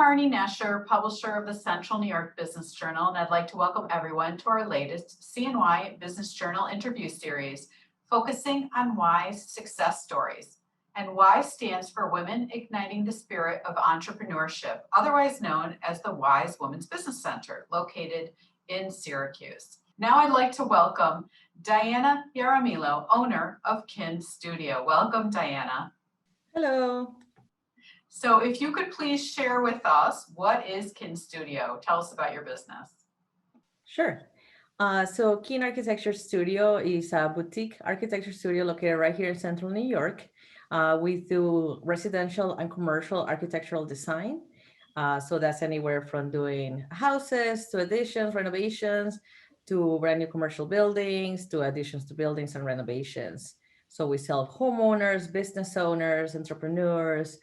Marny Nesher, publisher of the Central New York Business Journal, and I'd like to welcome everyone to our latest CNY Business Journal interview series, focusing on WISE success stories. And WISE stands for Women Igniting the Spirit of Entrepreneurship, otherwise known as the WISE Women's Business Center, located in Syracuse. Now I'd like to welcome Diana Jaramillo, owner of Kin Studio. Welcome, Diana. Hello. So if you could please share with us, what is Kin Studio? Tell us about your business. Sure. So Kin Architecture Studio is a boutique architecture studio located right here in Central New York. We do residential and commercial architectural design. So that's anywhere from doing houses to additions, renovations, to brand new commercial buildings, to additions to buildings and renovations. So we sell homeowners, business owners, entrepreneurs,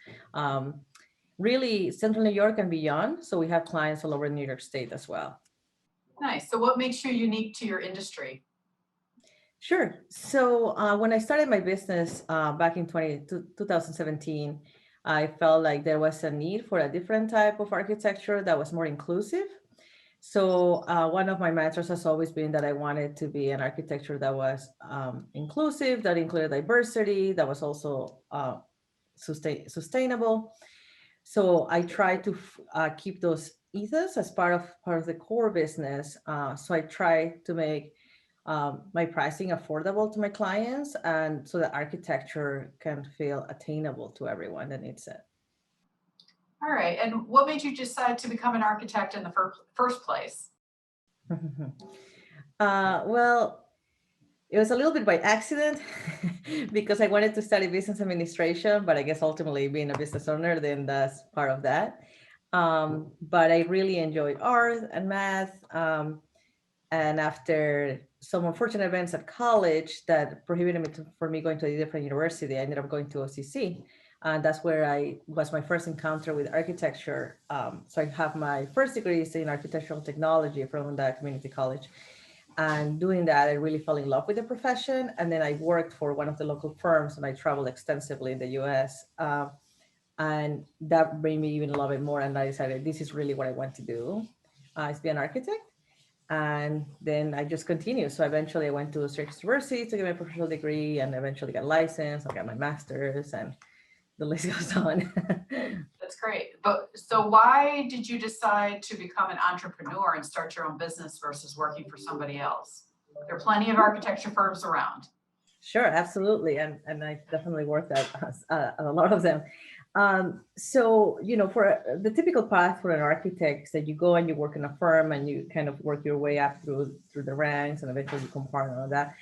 really Central New York and beyond. So we have clients all over New York State as well. Nice. So what makes you unique to your industry? Sure. So when I started my business back in 2017, I felt like there was a need for a different type of architecture that was more inclusive. So one of my mantras has always been that I wanted to be an architecture that was inclusive, that included diversity, that was also sustainable. So I try to keep those ethos as part of the core business. So I try to make my pricing affordable to my clients, and so the architecture can feel attainable to everyone that needs it. All right. And what made you decide to become an architect in the first place? Well, it was a little bit by accident because I wanted to study business administration, but I guess ultimately being a business owner, then that's part of that. But I really enjoyed art and math. And after some unfortunate events at college that prohibited me from going to a different university, I ended up going to OCC. And that's where I was my first encounter with architecture. So I have my first degrees in architectural technology from that community college. And doing that, I really fell in love with the profession. And then I worked for one of the local firms, and I traveled extensively in the US. And that made me even love it more. And I decided this is really what I want to do, is be an architect. And then I just continued. So eventually I went to Syracuse University to get my professional degree, and eventually got licensed. I got my master's, and the list goes on. That's great. But so why did you decide to become an entrepreneur and start your own business versus working for somebody else? There are plenty of architecture firms around. Sure, absolutely. And I definitely worked at a lot of them. So, for the typical path for an architect is that you go and you work in a firm and you kind of work your way up through the ranks, and eventually you become partner of that.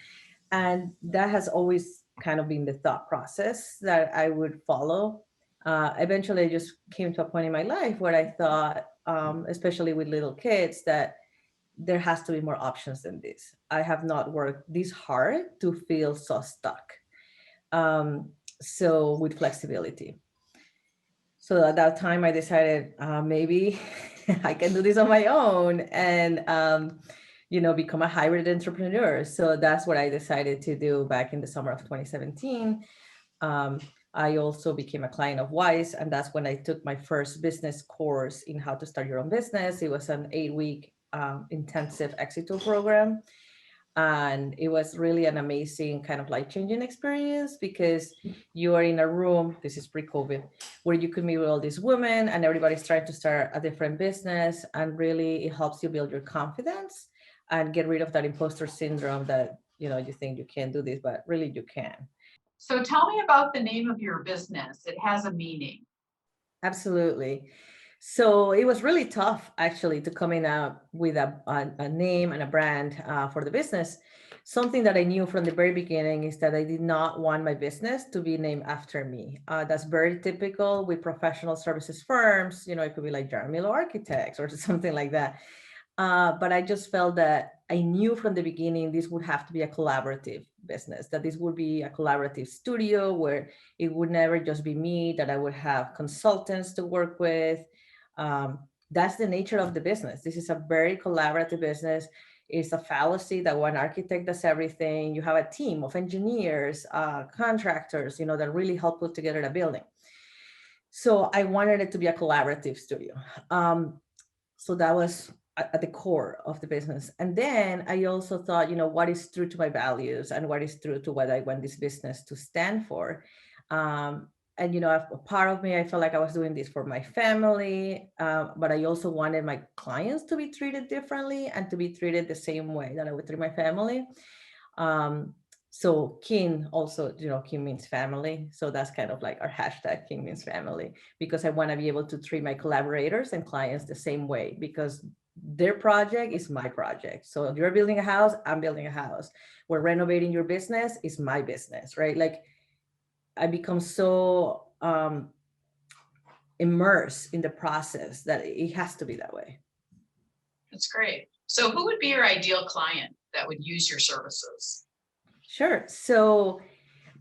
And that has always kind of been the thought process that I would follow. Eventually, I just came to a point in my life where I thought, especially with little kids, that there has to be more options than this. I have not worked this hard to feel so stuck. So with flexibility. So at that time, I decided maybe I can do this on my own and become a hybrid entrepreneur. So that's what I decided to do back in the summer of 2017. I also became a client of WISE, and that's when I took my first business course in how to start your own business. It was an 8-week intensive exit tool program. And it was really an amazing kind of life-changing experience, because you are in a room, this is pre-COVID, where you could meet with all these women and everybody's trying to start a different business. And really it helps you build your confidence and get rid of that imposter syndrome that, you think you can't do this, but really you can. So tell me about the name of your business. It has a meaning. Absolutely. So it was really tough, actually, to coming out with a name and a brand for the business. Something that I knew from the very beginning is that I did not want my business to be named after me. That's very typical with professional services firms. It could be like Jaramillo Architects or something like that. But I just felt that I knew from the beginning this would have to be a collaborative business, that this would be a collaborative studio where it would never just be me, that I would have consultants to work with. That's the nature of the business. This is a very collaborative business. It's a fallacy that one architect does everything. You have a team of engineers, contractors, that really help put together a building. So I wanted it to be a collaborative studio. So that was at the core of the business. And then I also thought, what is true to my values and what is true to what I want this business to stand for. And a part of me, I felt like I was doing this for my family, but I also wanted my clients to be treated differently and to be treated the same way that I would treat my family. So kin also, kin means family. So that's kind of like our hashtag, kin means family, because I want to be able to treat my collaborators and clients the same way, because their project is my project. So if you're building a house, I'm building a house. We're renovating your business, is my business, right? Like I become so immersed in the process that it has to be that way. That's great. So who would be your ideal client that would use your services? Sure. So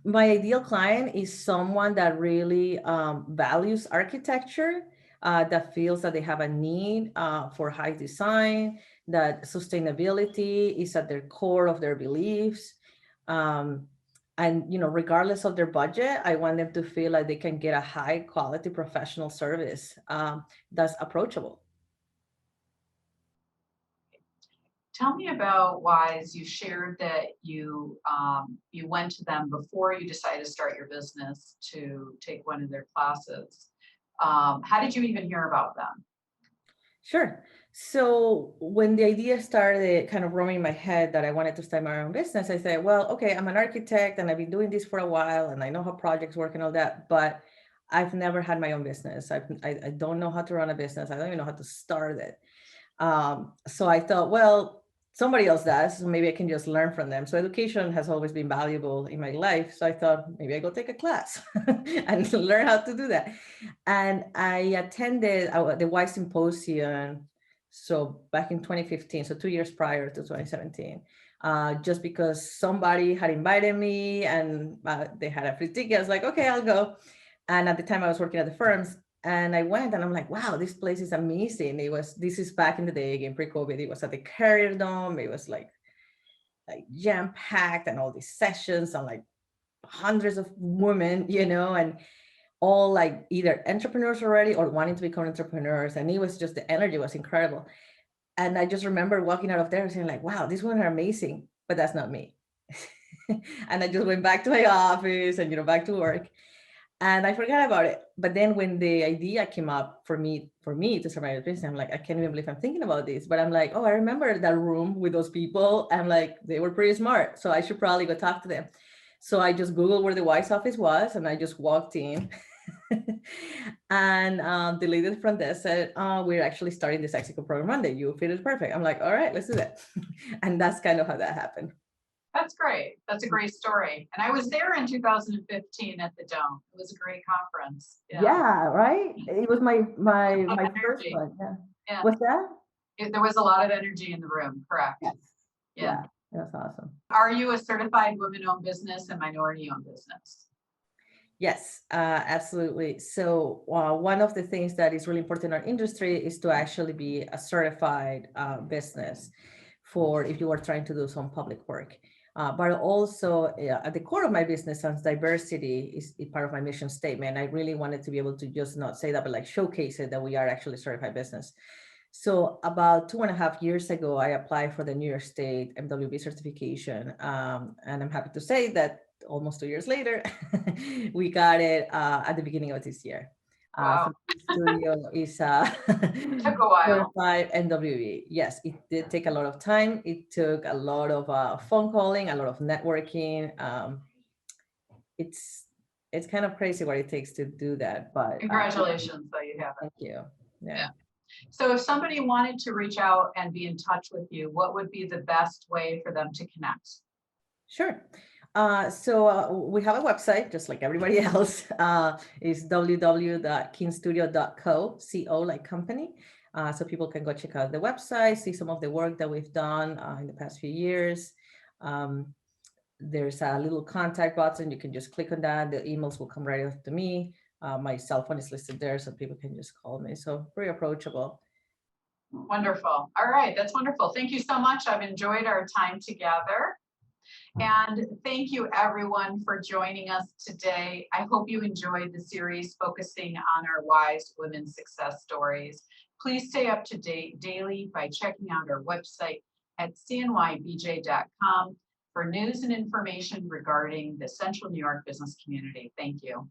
my ideal client is someone that really values architecture, that feels that they have a need for high design, that sustainability is at their core of their beliefs. And regardless of their budget, I want them to feel like they can get a high quality professional service that's approachable. Tell me about Wise. You shared that you went to them before you decided to start your business to take one of their classes. How did you even hear about them? Sure. So when the idea started kind of roaming in my head that I wanted to start my own business, I said, well, okay, I'm an architect and I've been doing this for a while and I know how projects work and all that, but I've never had my own business. I don't know how to run a business. I don't even know how to start it. So I thought, well, somebody else does, so maybe I can just learn from them. So education has always been valuable in my life. So I thought maybe I go take a class and learn how to do that. And I attended the Y Symposium. So back in 2015, so 2 years prior to 2017, just because somebody had invited me and they had a free ticket. I was like, okay, I'll go. And at the time I was working at the firms, and I went and I'm like, wow, this place is amazing. This is back in the day, again, pre-COVID. It was at the Carrier Dome. It was like jam-packed and all these sessions and like hundreds of women, and all like either entrepreneurs already or wanting to become entrepreneurs. And it was just, the energy was incredible. And I just remember walking out of there and saying like, wow, these women are amazing, but that's not me. And I just went back to my office and, back to work. And I forgot about it. But then when the idea came up for me to start my business, I'm like, I can't even believe I'm thinking about this. But I'm like, oh, I remember that room with those people. I'm like, they were pretty smart. So I should probably go talk to them. So I just Googled where the Wise office was and I just walked in. And the lady at the front desk said, we're actually starting this Mexico program Monday. You fit it perfect. I'm like, all right, let's do that. And that's kind of how that happened. That's great. That's a great story. And I was there in 2015 at the Dome. It was a great conference. Yeah, right? It was my first Energy. one. Yeah. Yeah. What's that? There was a lot of energy in the room, correct? Yes. Yeah. That's awesome. Are you a certified women-owned business and minority-owned business? Yes, absolutely. So one of the things that is really important in our industry is to actually be a certified business for if you are trying to do some public work. But also at the core of my business, since diversity is part of my mission statement, I really wanted to be able to just not say that, but like showcase it that we are actually a certified business. So about 2.5 years ago, I applied for the New York State MWB certification. And I'm happy to say that almost 2 years later, we got it at the beginning of this year. Wow. So the studio is Took a while. certified NWE. Yes, it did take a lot of time. It took a lot of phone calling, a lot of networking. It's kind of crazy what it takes to do that, but Congratulations, though you have it. thank you. Yeah. So if somebody wanted to reach out and be in touch with you, what would be the best way for them to connect? Sure. So we have a website, just like everybody else. Is www.kinstudio.co, co like company. So people can go check out the website, see some of the work that we've done in the past few years. There's a little contact button. You can just click on that. The emails will come right up to me. My cell phone is listed there, so people can just call me. So very approachable. Wonderful. All right, that's wonderful. Thank you so much. I've enjoyed our time together. And thank you everyone for joining us today. I hope you enjoyed the series focusing on our wise women success stories. Please stay up to date daily by checking out our website at CNYBJ.com for news and information regarding the Central New York business community. Thank you.